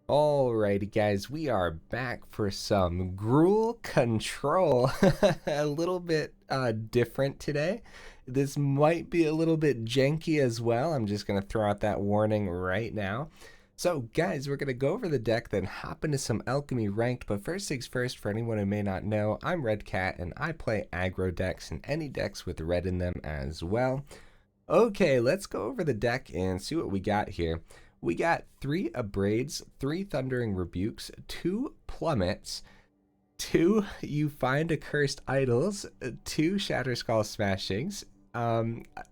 Alrighty guys, we are back for some Gruul control. A little bit different today. This might be a little bit janky as well. I'm just going to throw out that warning right now. So guys, we're going to go over the deck, then hop into some Alchemy ranked. But first things first, for anyone who may not know, I'm Red Cat and I play aggro decks and any decks with red in them as well. Okay, let's go over the deck and see what we got here. We got 3 Abrades, 3 Thundering Rebukes, 2 Plummets, 2 You Find Accursed Idols, 2 Shatterskull Smashings.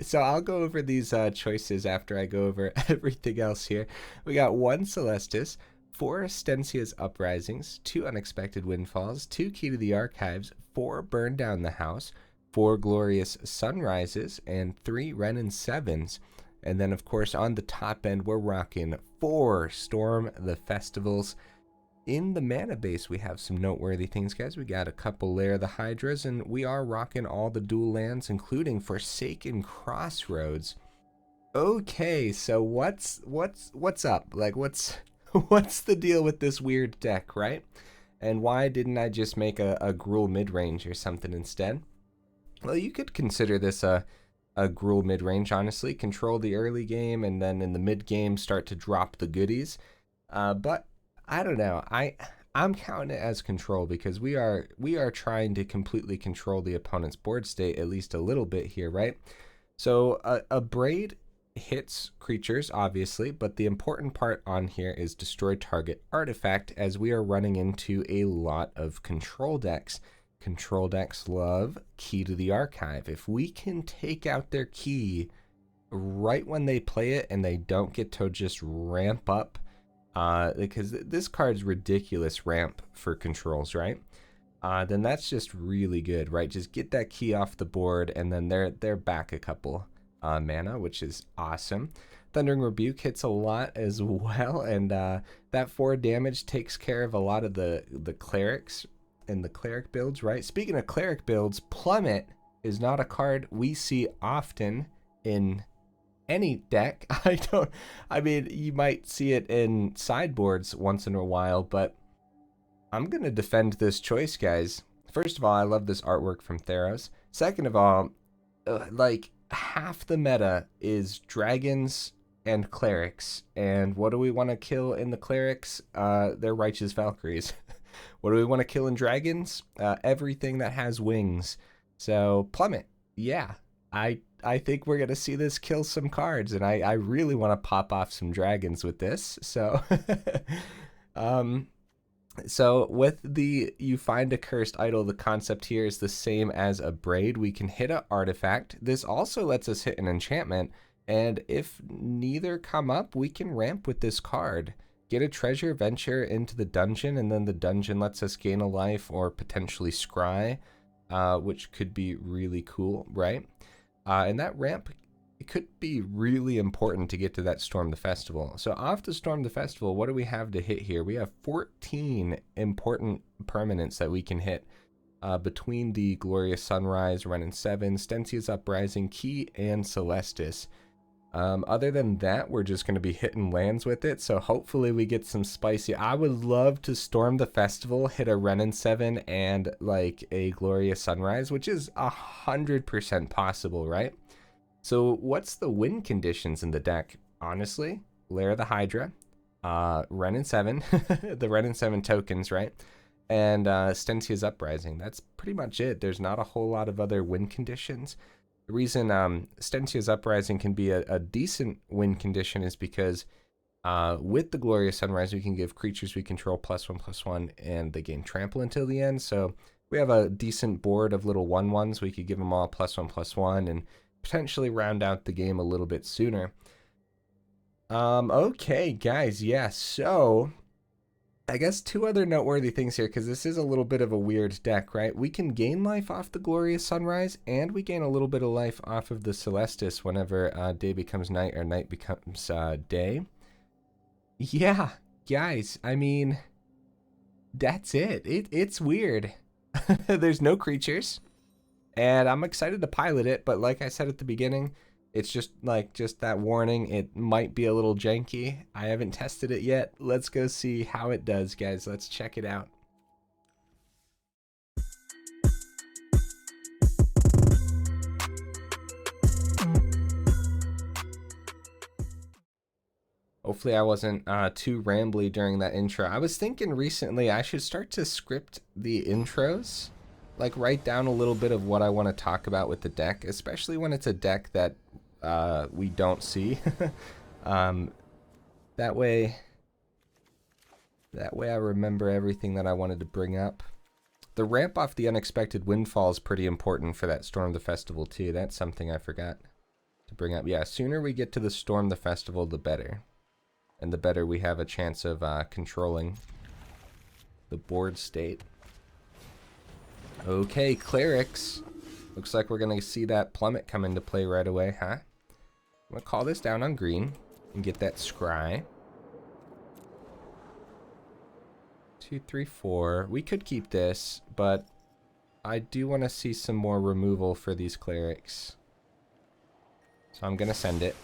So I'll go over these choices after I go over everything else here. We got 1 Celestus, 4 Stensia's Uprisings, 2 Unexpected Windfalls, 2 Key to the Archives, 4 Burn Down the House, 4 Glorious Sunrises, and 3 Wrenn and Sevens. And then, of course, on the top end, we're rocking 4 Storm the Festivals. In the mana base, we have some noteworthy things, guys. We got a couple Lair the Hydras, and we are rocking all the dual lands, including Forsaken Crossroads. Okay, so what's up? Like, what's the deal with this weird deck, right? And why didn't I just make a Gruul mid-range or something instead? Well, you could consider this a Gruul mid-range, honestly. Control the early game and then in the mid-game start to drop the goodies. But I don't know. I'm counting it as control because we are trying to completely control the opponent's board state at least a little bit here, right? So a braid hits creatures, obviously, but the important part on here is destroy target artifact, as we are running into a lot of control decks. Control decks love Key to the Archive. If we can take out their key right when they play it and they don't get to just ramp up, because this card's ridiculous ramp for controls, right? Then that's just really good, right? Just get that key off the board and then they're back a couple mana, which is awesome. Thundering Rebuke hits a lot as well, and that 4 damage takes care of a lot of the clerics and the cleric builds, right? Speaking of cleric builds, Plummet is not a card we see often in any deck. I mean, you might see it in sideboards once in a while, but I'm going to defend this choice, guys. First of all, I love this artwork from Theros. Second of all, like, half the meta is dragons and clerics, and what do we want to kill in the clerics? They're righteous Valkyries. What do we want to kill in dragons? Everything that has wings. So Plummet, yeah, I think we're gonna see this kill some cards, and I really want to pop off some dragons with this. So, so with the You Find a Cursed Idol, the concept here is the same as Abrade. We can hit an artifact. This also lets us hit an enchantment, and if neither come up, we can ramp with this card. Get a treasure, venture into the dungeon, and then the dungeon lets us gain a life or potentially scry, which could be really cool, right? And that ramp, it could be really important to get to that Storm the Festival. So off to Storm the Festival, what do we have to hit here? We have 14 important permanents that we can hit between the Glorious Sunrise, Wrenn and Seven, Stensia's Uprising, Key, and Celestus. Other than that, we're just going to be hitting lands with it, so hopefully we get some spicy. I would love to Storm the Festival, hit a Wrenn and Seven, and like a Glorious Sunrise, which is 100% possible, right? So what's the win conditions in the deck? Honestly, Lair the Hydra, Wrenn and Seven, the Wrenn and Seven tokens, right? And Stensia's Uprising. That's pretty much it. There's not a whole lot of other win conditions. The reason Stensia's Uprising can be a decent win condition is because with the Glorious Sunrise, we can give creatures we control +1/+1, and they gain trample until the end. So we have a decent board of little 1/1s. We could give them all +1/+1 and potentially round out the game a little bit sooner. Okay, guys, yeah, so I guess 2 other noteworthy things here, because this is a little bit of a weird deck, right? We can gain life off the Glorious Sunrise, and we gain a little bit of life off of the Celestus whenever day becomes night or night becomes day. Yeah, guys, I mean, that's it. It's weird. There's no creatures, and I'm excited to pilot it, but like I said at the beginning, It's just like, just that warning, it might be a little janky. I haven't tested it yet. Let's go see how it does, guys. Let's check it out. Hopefully I wasn't too rambly during that intro. I was thinking recently I should start to script the intros. Like write down a little bit of what I want to talk about with the deck, especially when it's a deck that we don't see. That way I remember everything that I wanted to bring up. The ramp off the Unexpected Windfall is pretty important for that Storm the Festival too. That's something I forgot to bring up. Yeah, sooner we get to the Storm the Festival, the better. And the better we have a chance of controlling the board state. Okay, Clerics. Looks like we're going to see that Plummet come into play right away, huh? I'm going to call this down on green and get that Scry. 2, 3, 4. We could keep this, but I do want to see some more removal for these Clerics. So I'm going to send it.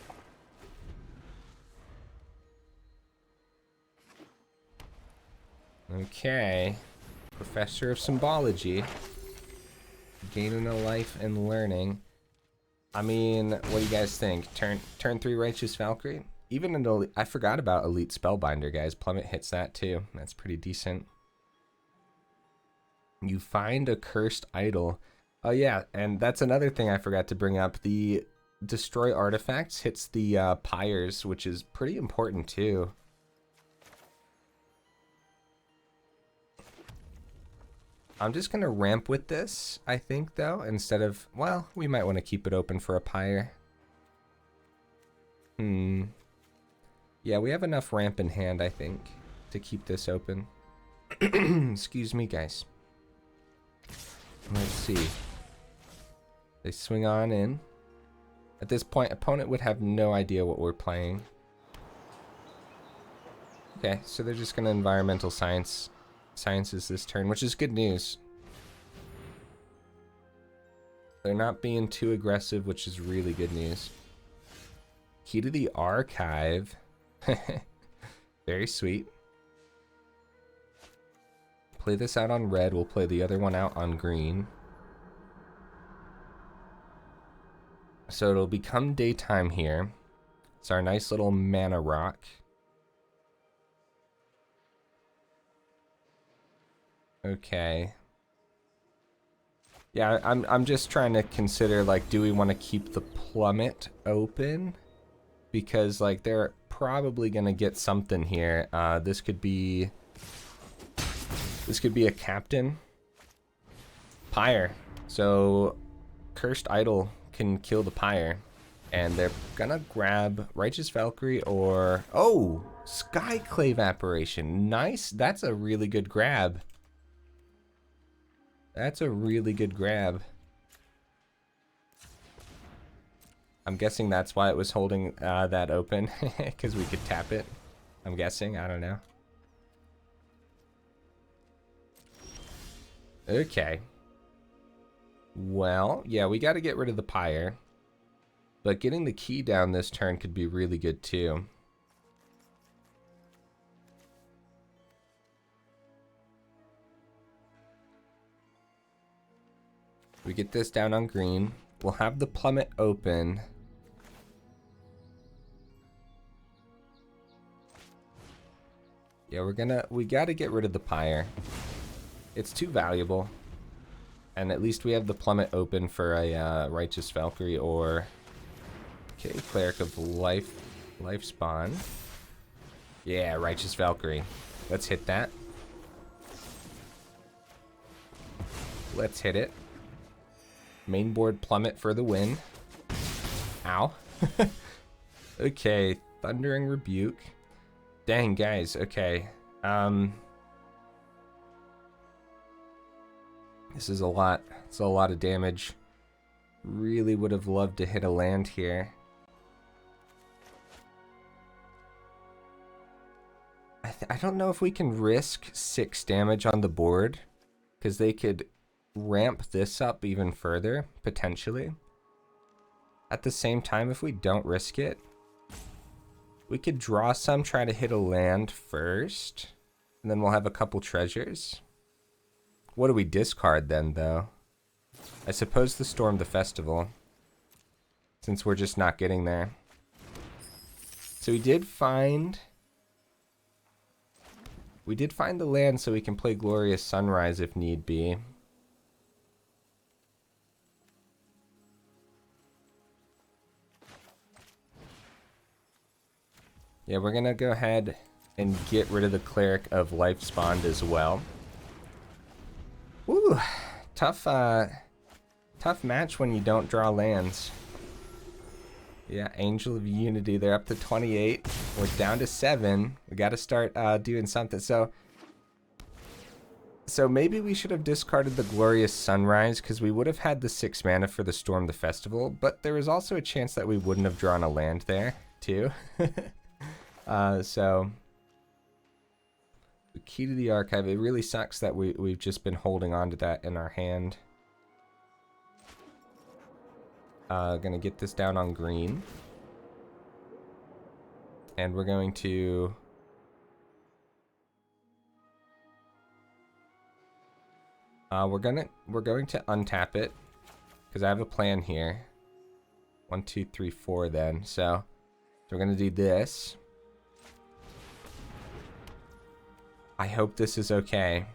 Okay. Professor of Symbology. Gaining a life and learning. I mean, what do you guys think? Turn 3 Righteous Valkyrie? Even an I forgot about Elite Spellbinder, guys. Plummet hits that too. That's pretty decent. You find a cursed idol. Oh yeah, and that's another thing I forgot to bring up. The destroy artifacts hits the pyres, which is pretty important too. I'm just going to ramp with this, I think, though, instead of, well, we might want to keep it open for a pyre. Yeah, we have enough ramp in hand, I think, to keep this open. Excuse me, guys. Let's see. They swing on in. At this point, opponent would have no idea what we're playing. Okay, so they're just going to Environmental Sciences this turn, which is good news. They're not being too aggressive, which is really good news. Key to the Archive. Very sweet. Play this out on red. We'll play the other one out on green. So it'll become daytime here. It's our nice little mana rock. Okay. Yeah, I'm just trying to consider, like, do we want to keep the Plummet open? Because, like, they're probably gonna get something here. This could be a captain. Pyre. So Cursed Idol can kill the Pyre. And they're gonna grab Righteous Valkyrie or, oh, Skyclave Apparition. Nice. That's a really good grab. That's a really good grab. I'm guessing that's why it was holding that open, because we could tap it. I'm guessing, I don't know. Okay. Well, yeah, we got to get rid of the Pyre. But getting the key down this turn could be really good too. We get this down on green. We'll have the Plummet open. Yeah, we gotta get rid of the Pyre. It's too valuable. And at least we have the Plummet open for a Righteous Valkyrie or, okay, Cleric of Life Spawn. Yeah, Righteous Valkyrie. Let's hit that. Let's hit it. Mainboard Plummet for the win. Ow. Okay, Thundering Rebuke. Dang, guys, okay. This is a lot. It's a lot of damage. Really would have loved to hit a land here. I don't know if we can risk 6 damage on the board, because they could ramp this up even further, potentially. At the same time, if we don't risk it, we could draw some, try to hit a land first, and then we'll have a couple treasures. What do we discard then, though? I suppose the Storm the Festival, since we're just not getting there. So we did find the land so we can play Glorious Sunrise if need be. Yeah, we're gonna go ahead and get rid of the Cleric of Life's Bond as well. Woo! Tough match when you don't draw lands. Yeah, Angel of Unity, they're up to 28. We're down to 7. We gotta start doing something. So maybe we should have discarded the Glorious Sunrise, because we would have had the 6 mana for the Storm the Festival, but there was also a chance that we wouldn't have drawn a land there, too. So the Key to the Archive, it really sucks that we've just been holding on to that in our hand. Gonna get this down on green. And we're going to... we're going to untap it, because I have a plan here. 1, 2, 3, 4 then. So we're gonna do this. I hope this is okay.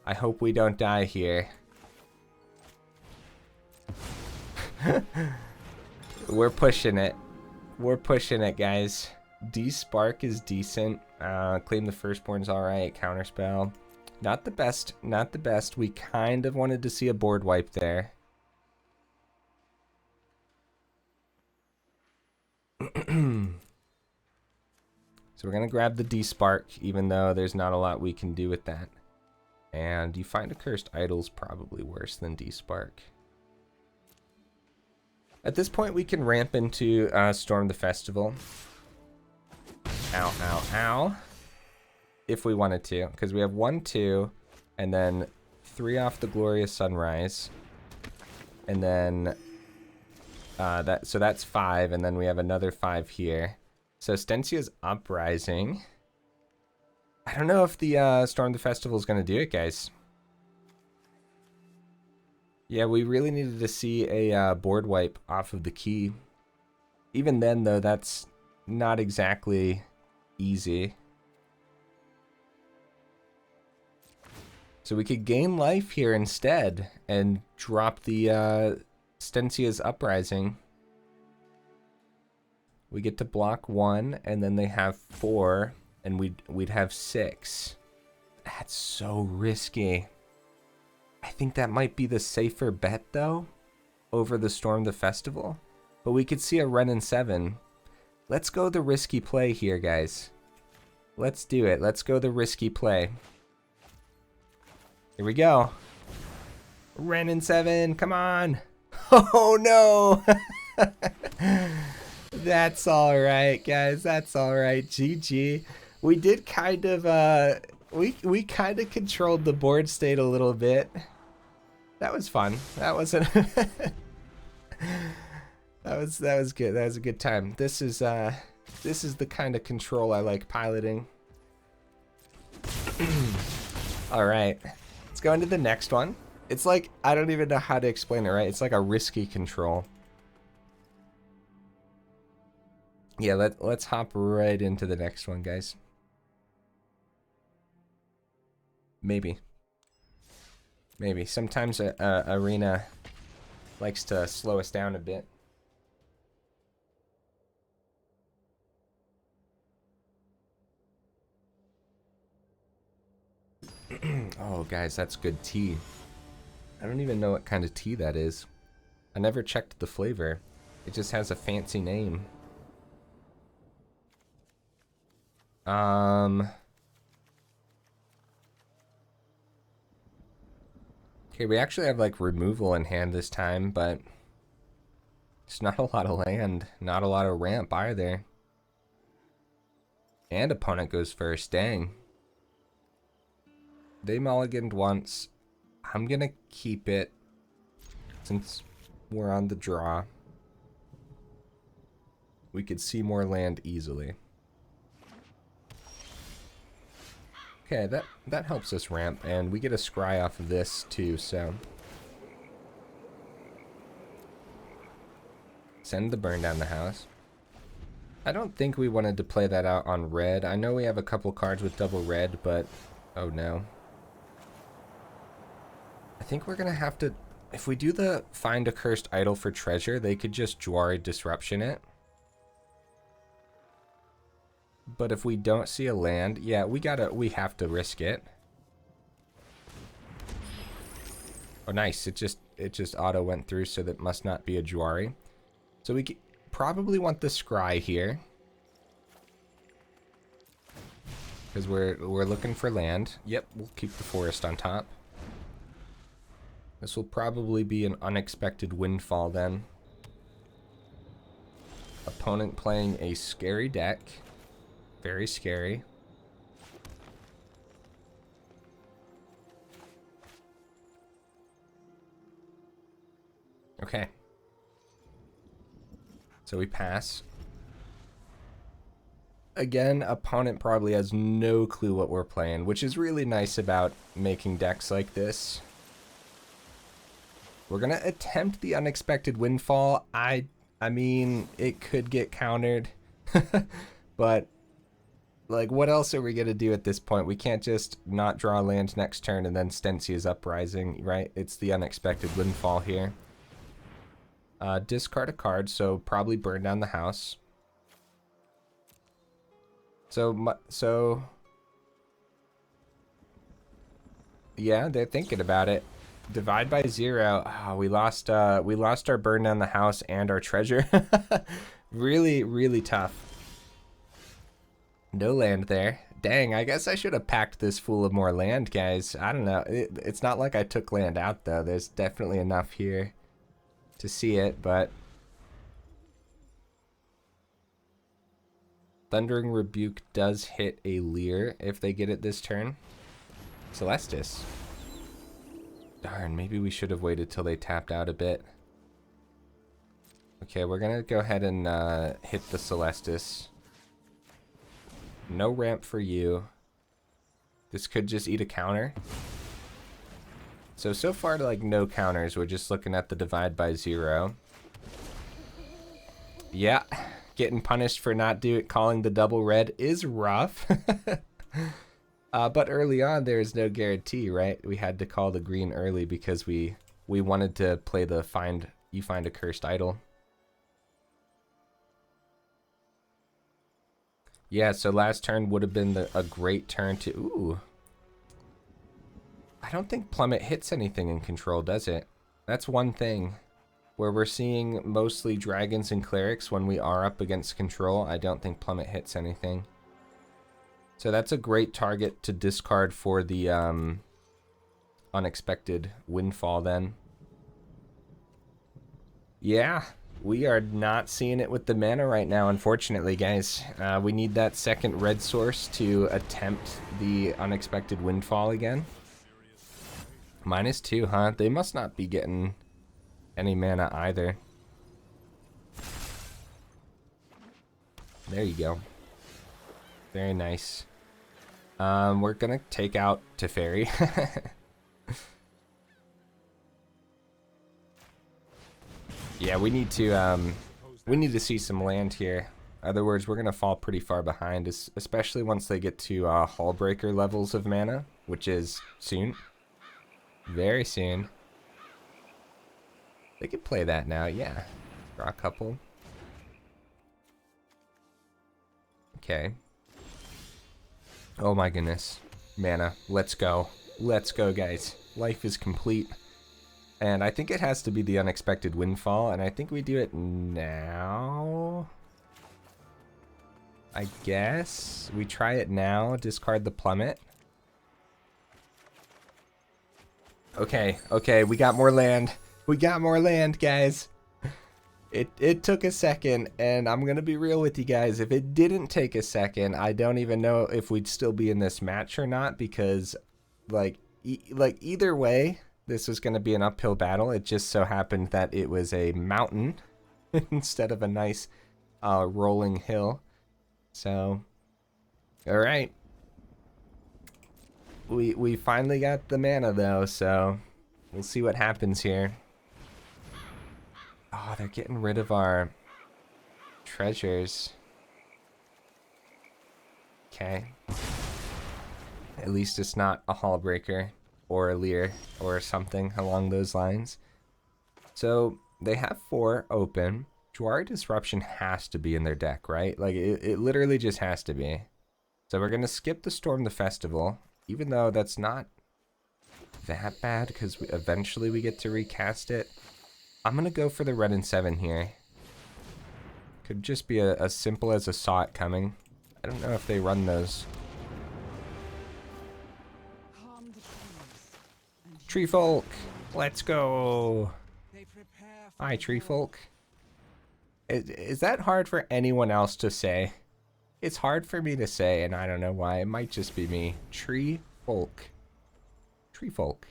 I hope we don't die here. We're pushing it. We're pushing it, guys. D-Spark is decent. Claim the Firstborn's alright. Counterspell. Not the best. Not the best. We kind of wanted to see a board wipe there. So we're going to grab the D-Spark, even though there's not a lot we can do with that. And you find a Cursed Idol's probably worse than D-Spark. At this point, we can ramp into Storm the Festival. Ow, ow, ow. If we wanted to, because we have 1, 2, and then 3 off the Glorious Sunrise. And then so that's 5, and then we have another 5 here. So Stensia's Uprising. I don't know if the Storm the Festival is going to do it, guys. Yeah, we really needed to see a board wipe off of the key. Even then, though, that's not exactly easy. So we could gain life here instead and drop the Stensia's Uprising. We get to block 1, and then they have 4, and we'd have 6. That's so risky. I think that might be the safer bet, though, over the Storm the Festival. But we could see a Wrenn and Seven. Let's go the risky play here, guys. Let's do it. Let's go the risky play. Here we go. Wrenn and Seven, come on. Oh, no. That's all right, guys. That's all right. GG. We did kind of, we kind of controlled the board state a little bit. That was fun. That wasn't... that was good. That was a good time. This is the kind of control I like piloting. All right. Let's go into the next one. It's like, I don't even know how to explain it, right? It's like a risky control. Yeah, let's hop right into the next one, guys. Maybe. Maybe. Sometimes Arena likes to slow us down a bit. Oh, guys, that's good tea. I don't even know what kind of tea that is. I never checked the flavor. It just has a fancy name. Okay, we actually have like removal in hand this time, but it's not a lot of land, not a lot of ramp either. And opponent goes first, dang. They mulliganed once. I'm gonna keep it since we're on the draw, we could see more land easily. Okay, that helps us ramp, and we get a scry off of this too, so send the burn down the house. I don't think we wanted to play that out on red. I know we have a couple cards with double red, but oh no. I think we're gonna have to, if we do the find a cursed idol for treasure, they could just Jwari Disruption it. But if we don't see a land, yeah, we have to risk it. Oh, nice. It just auto went through, so that must not be a Jwari. So we probably want the scry here, because we're looking for land. Yep, we'll keep the forest on top. This will probably be an Unexpected Windfall then. Opponent playing a scary deck. Very scary. Okay. So we pass. Again, opponent probably has no clue what we're playing, which is really nice about making decks like this. We're gonna attempt the Unexpected Windfall. I mean, it could get countered, but like, what else are we gonna do at this point? We can't just not draw land next turn and then Stensia's Uprising, right? It's the Unexpected Windfall here. Discard a card, so probably burn down the house. So yeah, they're thinking about it. Divide by 0. Oh, we lost our burn down the house and our treasure. Really, really tough. No land there. Dang, I guess I should have packed this full of more land, guys. I don't know. It's not like I took land out, though. There's definitely enough here to see it, but Thundering Rebuke does hit a Lair if they get it this turn. Celestus. Darn, maybe we should have waited till they tapped out a bit. Okay, we're gonna go ahead and hit the Celestus. No ramp for you. This could just eat a counter. So far, like, no counters. We're just looking at the divide by 0. Yeah, getting punished for not calling the double red is rough. But early on, there is no guarantee, right? We had to call the green early because we wanted to play the find a cursed idol. Yeah, so last turn would have been a great turn to... Ooh. I don't think Plummet hits anything in control, does it? That's one thing. Where we're seeing mostly dragons and clerics when we are up against control, I don't think Plummet hits anything. So that's a great target to discard for the Unexpected Windfall then. Yeah. We are not seeing it with the mana right now, unfortunately, guys. We need that second red source to attempt the Unexpected Windfall again. -2, huh? They must not be getting any mana either. There you go. Very nice. We're gonna take out Teferi. Yeah, we need to see some land here. Other words, we're gonna fall pretty far behind, especially once they get to Hullbreaker levels of mana, which is soon, very soon. They could play that now, yeah. Draw a couple. Okay. Oh my goodness, mana! Let's go, guys! Life is complete. And I think it has to be the Unexpected Windfall, and I think we do it now. I guess we try it now, discard the Plummet. Okay, we got more land. We got more land, guys. It took a second, and I'm gonna be real with you guys. If it didn't take a second, I don't even know if we'd still be in this match or not, because like either way, this was going to be an uphill battle. It just so happened that it was a mountain instead of a nice rolling hill. So, all right. We finally got the mana though, so we'll see what happens here. Oh, they're getting rid of our treasures. Okay. At least it's not a Hull Breaker or a Lair or something along those lines. So they have 4 open. Jwari Disruption has to be in their deck, right? Like it literally just has to be. So we're gonna skip the Storm the Festival, even though that's not that bad because eventually we get to recast it. I'm gonna go for the Wrenn and Seven here. Could just be as simple as a saw it coming. I don't know if they run those. Tree Folk, let's go. Hi, Tree Folk. Is that hard for anyone else to say? It's hard for me to say, and I don't know why. It might just be me. Tree Folk. Tree Folk.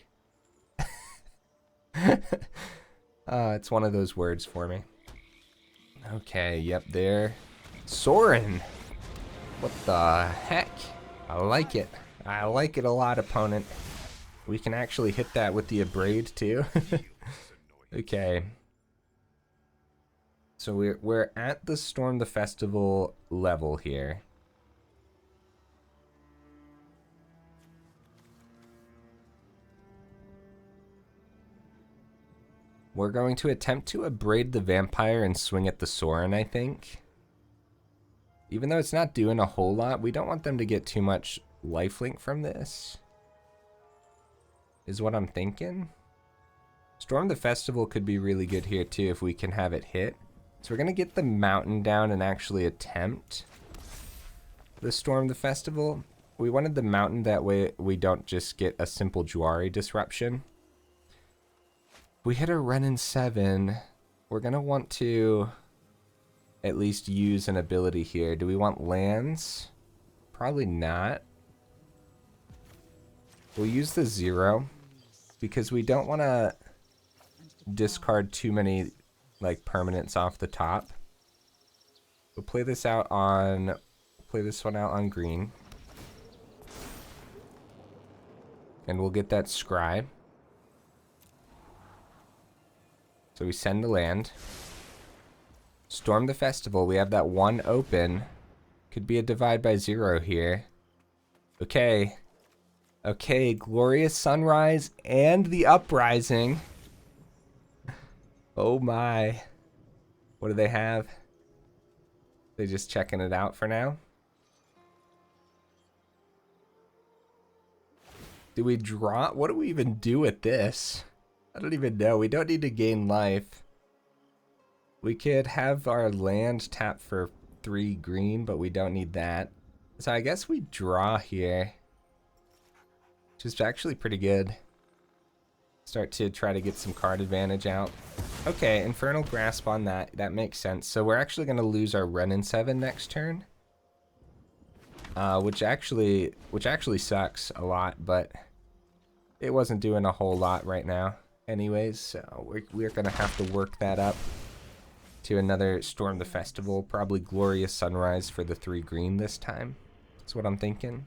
It's one of those words for me. Okay, yep, there. Sorin. What the heck? I like it. I like it a lot, opponent. We can actually hit that with the Abrade too. Okay. So we're at the Storm the Festival level here. We're going to attempt to Abrade the Vampire and swing at the Sorin, I think. Even though it's not doing a whole lot, we don't want them to get too much lifelink from this. Is what I'm thinking. Storm the Festival could be really good here too if we can have it hit. So we're going to get the mountain down and actually attempt the Storm the Festival. We wanted the mountain, that way we don't just get a simple Jwari Disruption. We hit a Wrenn and Seven. We're going to want to at least use an ability here. Do we want lands? Probably not. We'll use the 0 because we don't want to discard too many like permanents off the top. We'll play this one out on green. And we'll get that Scry. So we send the land. Storm the Festival. We have that 1 open. Could be a divide by 0 here. Okay. Okay, Glorious Sunrise and the Uprising. Oh my. What do they have? They just checking it out for now. Do we draw? What do we even do with this? I don't even know. We don't need to gain life. We could have our land tap for 3 green, but we don't need that. So I guess we draw here. Which is actually pretty good. Start to try to get some card advantage out. Okay, Infernal Grasp on that. That makes sense. So we're actually going to lose our Wrenn and Seven next turn. Which actually sucks a lot, but it wasn't doing a whole lot right now. Anyways, so we're going to have to work that up to another Storm the Festival. Probably Glorious Sunrise for the 3 green this time. That's what I'm thinking.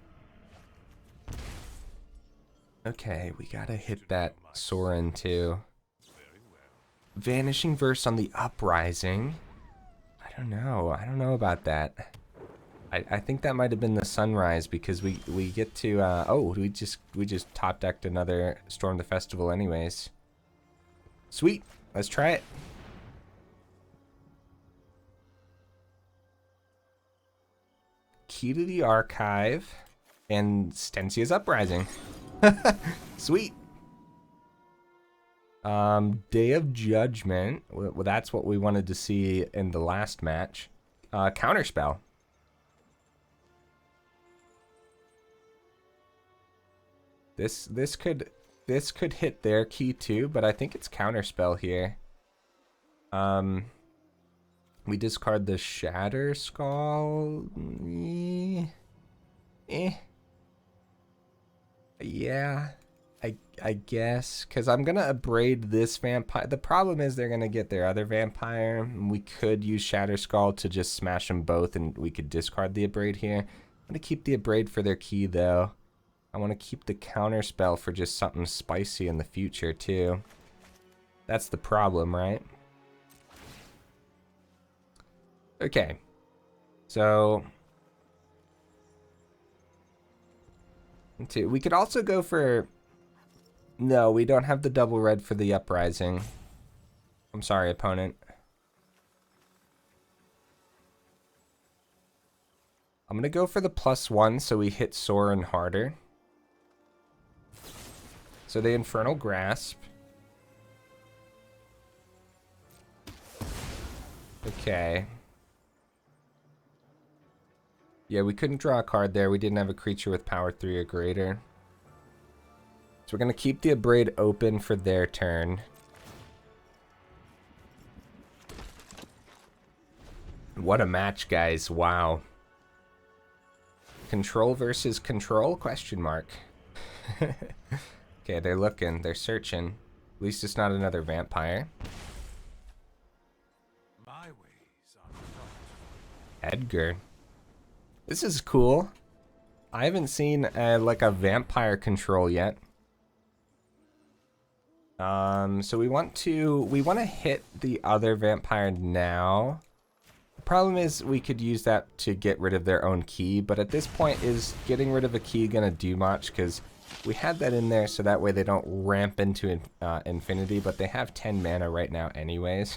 Okay, we gotta hit that Sorin too. Vanishing Verse on the Uprising. I don't know about that. I think that might have been the Sunrise because we get to oh, we just top decked another Storm the Festival anyways. Sweet, let's try it. Key to the Archive and Stensia's Uprising. Sweet. Day of Judgment. Well, that's what we wanted to see in the last match. Counterspell. This could hit their key too, but I think it's Counterspell here. We discard the Shatterskull. Yeah, I guess, because I'm going to abrade this vampire. The problem is they're going to get their other vampire. We could use Shatterskull to just smash them both, and we could discard the abrade here. I'm going to keep the abrade for their key, though. I want to keep the counter spell for just something spicy in the future, too. That's the problem, right? Okay. So... we could also go for... No, we don't have the double red for the Uprising. I'm sorry, opponent. I'm going to go for the +1 so we hit Sorin harder. So the Infernal Grasp. Okay. Yeah, we couldn't draw a card there. We didn't have a creature with power 3 or greater. So we're going to keep the Abrade open for their turn. What a match, guys. Wow. Control versus control? Question mark. Okay, they're looking. They're searching. At least it's not another vampire. My ways are Edgar. This is cool. I haven't seen like a vampire control yet. So we want to hit the other vampire now. The problem is we could use that to get rid of their own key, but at this point, is getting rid of a key gonna do much? Because we had that in there so that way they don't ramp into infinity, but they have 10 mana right now anyways.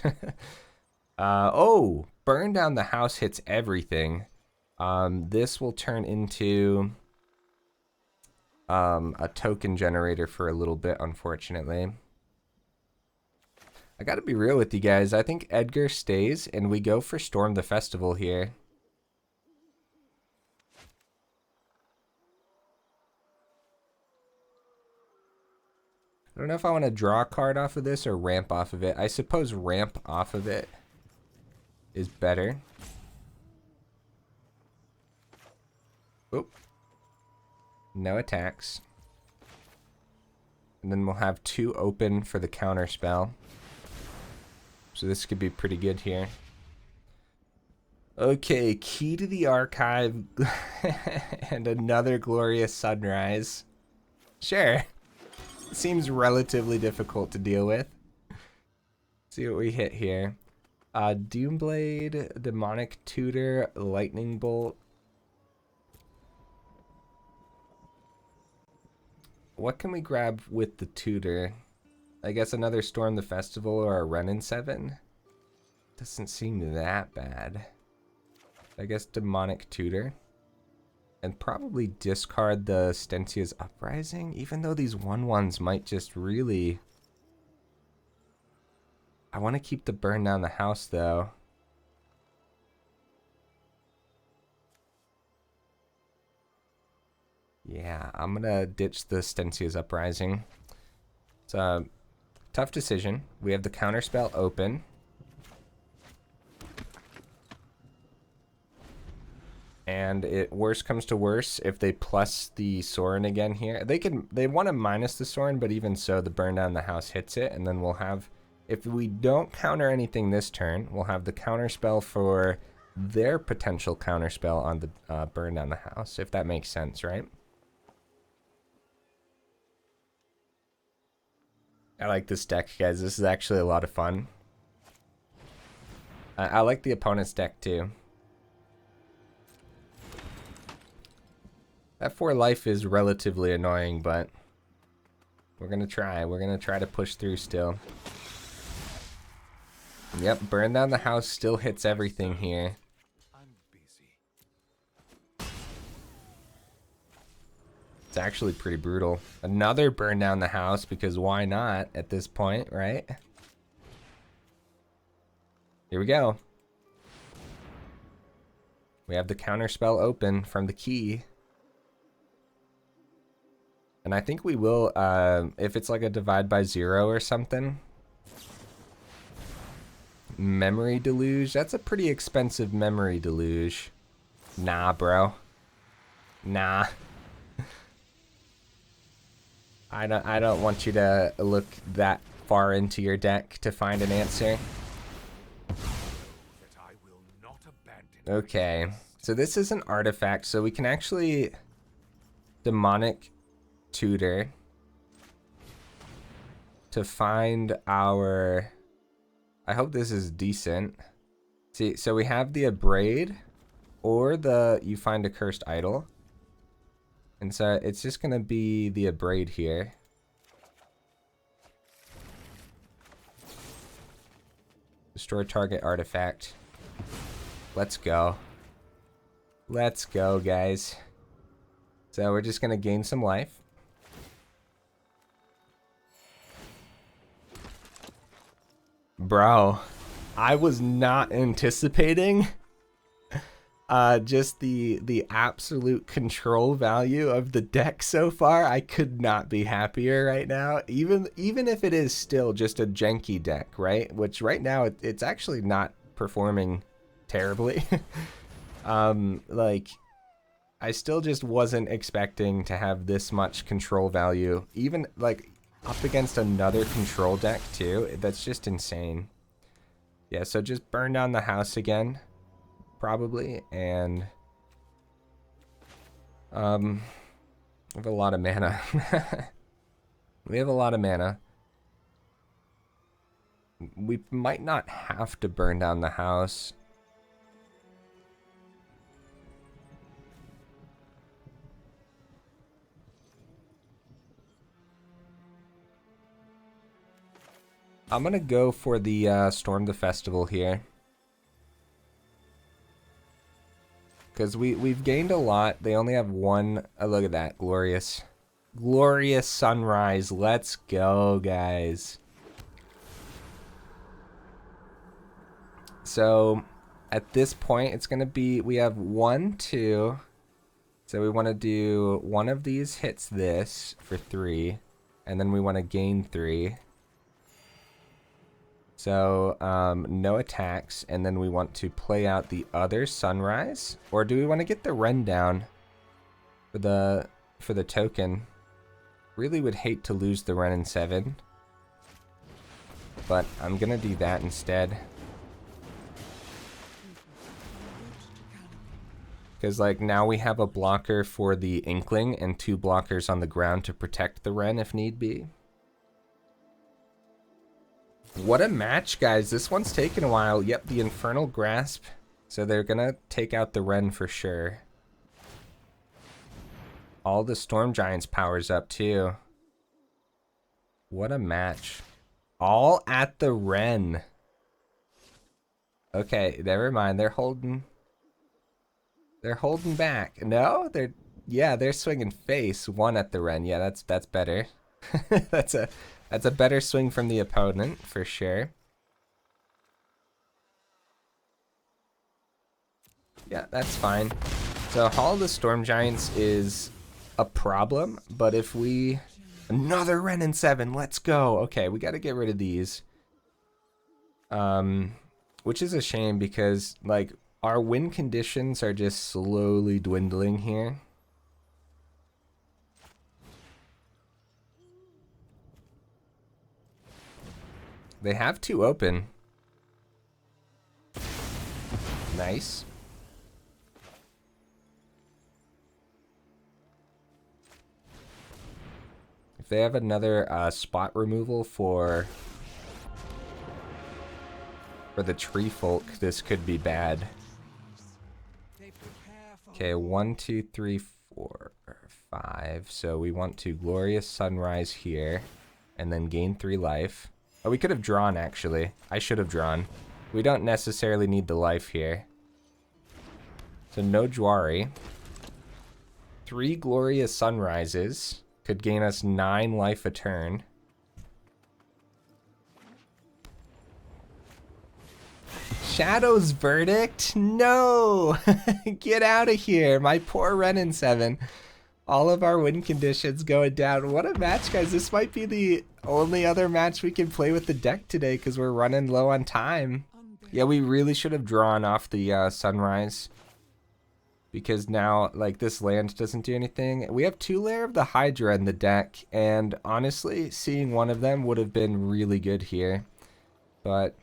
Oh, burn down the house hits everything. This will turn into a token generator for a little bit, unfortunately. I gotta be real with you guys. I think Edgar stays, and we go for Storm the Festival here. I don't know if I want to draw a card off of this or ramp off of it. I suppose ramp off of it is better. Oop. No attacks. And then we'll have 2 open for the counter spell. So this could be pretty good here. Okay, Key to the Archive and another Glorious Sunrise. Sure. Seems relatively difficult to deal with. See what we hit here. Doomblade, Demonic Tutor, Lightning Bolt. What can we grab with the Tutor? I guess another Storm the Festival or a Wrenn and Seven? Doesn't seem that bad. I guess Demonic Tutor. And probably discard the Stensia's Uprising, even though these 1/1s might just really... I want to keep the burn down the house, though. Yeah, I'm going to ditch the Stensia's Uprising. It's a tough decision. We have the counterspell open. And it worst comes to worst, if they plus the Sorin again here, they want to minus the Sorin, but even so, the burn down the house hits it, and then we'll have, if we don't counter anything this turn, we'll have the counter spell for their potential counter spell on the burn down the house, if that makes sense, right? I like this deck, guys. This is actually a lot of fun. I like the opponent's deck too. That 4 life is relatively annoying, but we're gonna try. We're gonna try to push through still. Yep, burn down the house still hits everything here. It's actually pretty brutal. Another burn down the house, because why not at this point, right? Here we go. We have the counter spell open from the key. And I think we will, if it's like a divide by 0 or something. Memory Deluge. That's a pretty expensive Memory Deluge. Nah, bro. Nah. I don't want you to look that far into your deck to find an answer. That I will not abandon. Okay, so this is an artifact, so we can actually demonic tutor to find our... I hope this is decent. See, so we have the Abrade or the you find a cursed idol. And so it's just gonna be the Abrade here. Destroy target artifact. Let's go. Let's go, guys. So we're just gonna gain some life. Bro, I was not anticipating just the absolute control value of the deck so far. I could not be happier right now, even if it is still just a janky deck, right? Which right now it's actually not performing terribly. Like, I still just wasn't expecting to have this much control value, even like up against another control deck too. That's just insane. Yeah, so just burn down the house again, probably, and we have a lot of mana. We have a lot of mana. We might not have to burn down the house. I'm gonna go for the Storm the Festival here. Because we've gained a lot. They only have one. Oh, look at that. Glorious. Glorious Sunrise. Let's go, guys. So, at this point, it's going to be... We have 1, 2. So we want to do one of these hits this for 3. And then we want to gain 3. So, no attacks, and then we want to play out the other Sunrise, or do we want to get the Wrenn down for the token? Really would hate to lose the Wrenn and Seven, but I'm gonna do that instead. Because like now we have a blocker for the Inkling and 2 blockers on the ground to protect the Wrenn if need be. What a match, guys. This one's taken a while. Yep, the Infernal Grasp. So they're gonna take out the Wrenn for sure. All the Storm Giants powers up too. What a match. All at the Wrenn. Okay, never mind. They're holding back. No, they're swinging face. 1 at the Wrenn. Yeah, that's better. That's a better swing from the opponent, for sure. Yeah, that's fine. So Hall of the Storm Giants is a problem, but if we... Another Wrenn and Seven, let's go! Okay, we gotta get rid of these. Which is a shame because, like, our win conditions are just slowly dwindling here. They have 2 open. Nice. If they have another spot removal for the Tree Folk, this could be bad. Okay, 1, 2, 3, 4, 5. So we want to Glorious Sunrise here, and then gain 3 life. Oh, we could have drawn, actually. I should have drawn. We don't necessarily need the life here. So no Jwari. 3 Glorious Sunrises could gain us 9 life a turn. Shadow's Verdict? No! Get out of here. My poor Wrenn and Seven. All of our win conditions going down. What a match, guys. This might be the only other match we can play with the deck today because we're running low on time. Yeah, we really should have drawn off the Sunrise. because now, like, this land doesn't do anything. We have 2 Lair of the Hydra in the deck, and honestly, seeing one of them would have been really good here. But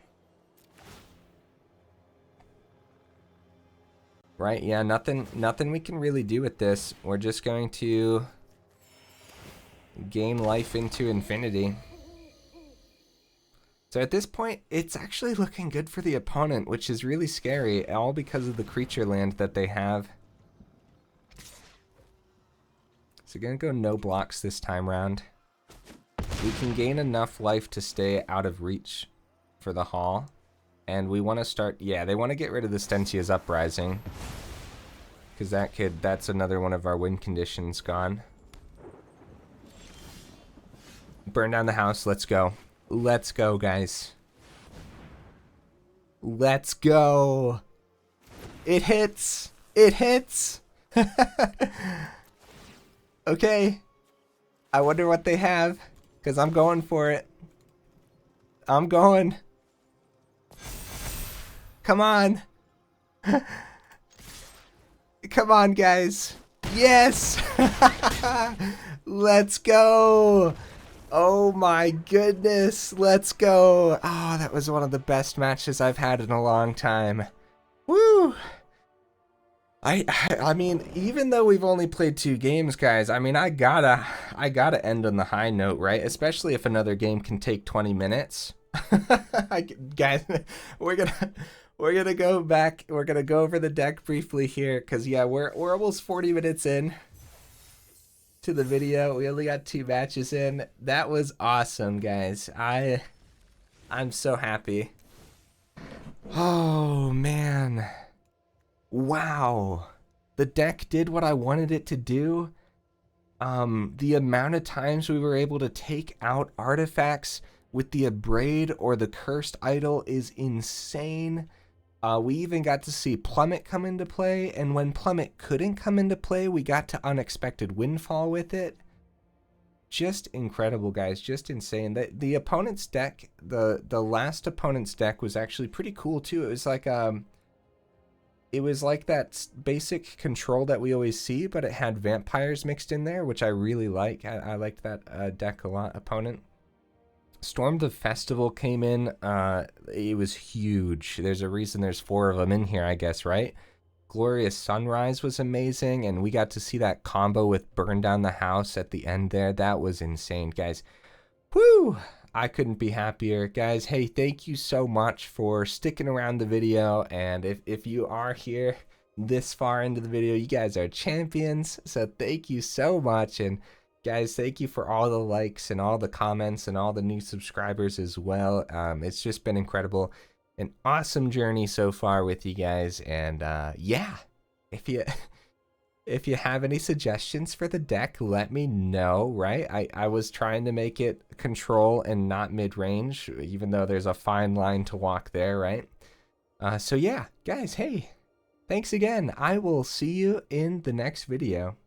right, yeah, nothing we can really do with this. We're just going to gain life into infinity. So at this point, it's actually looking good for the opponent, which is really scary, all because of the creature land that they have. So gonna go no blocks this time round. We can gain enough life to stay out of reach for the haul. And we want to start, yeah, they want to get rid of the Stensia's Uprising, because that's another one of our win conditions gone. Burn down the house, let's go. Let's go, guys. Let's go. It hits. It hits. Okay. I wonder what they have, because I'm going for it. I'm going. Come on. Come on, guys. Yes. Let's go. Oh my goodness. Let's go. Oh, that was one of the best matches I've had in a long time. Woo. I mean, even though we've only played 2 games, guys, I mean, I gotta end on the high note, right? Especially if another game can take 20 minutes. Guys, we're gonna go back. We're gonna go over the deck briefly here, cause yeah, we're almost 40 minutes in to the video. We only got 2 matches in. That was awesome, guys. I'm so happy. Oh man. Wow, the deck did what I wanted it to do. The amount of times we were able to take out artifacts with the Abrade or the Cursed Idol is insane. We even got to see Plummet come into play, and when Plummet couldn't come into play, we got to Unexpected Windfall with it. Just incredible, guys, just insane. The opponent's deck, the last opponent's deck was actually pretty cool too. It was like that basic control that we always see, but it had vampires mixed in there, which I really like. I liked that deck a lot, opponent. Storm the Festival came in. It was huge. There's a reason there's 4 of them in here, I guess, right? Glorious Sunrise was amazing, and we got to see that combo with Burn Down the House at the end there. That was insane, guys. Woo! I couldn't be happier, guys. Hey, thank you so much for sticking around the video, and if you are here this far into the video, you guys are champions, so thank you so much. And guys, thank you for all the likes and all the comments and all the new subscribers as well. It's just been incredible, an awesome journey so far with you guys. And yeah, if you have any suggestions for the deck, let me know, right? I was trying to make it control and not mid-range, even though there's a fine line to walk there, right? So yeah, guys, hey, thanks again. I will see you in the next video.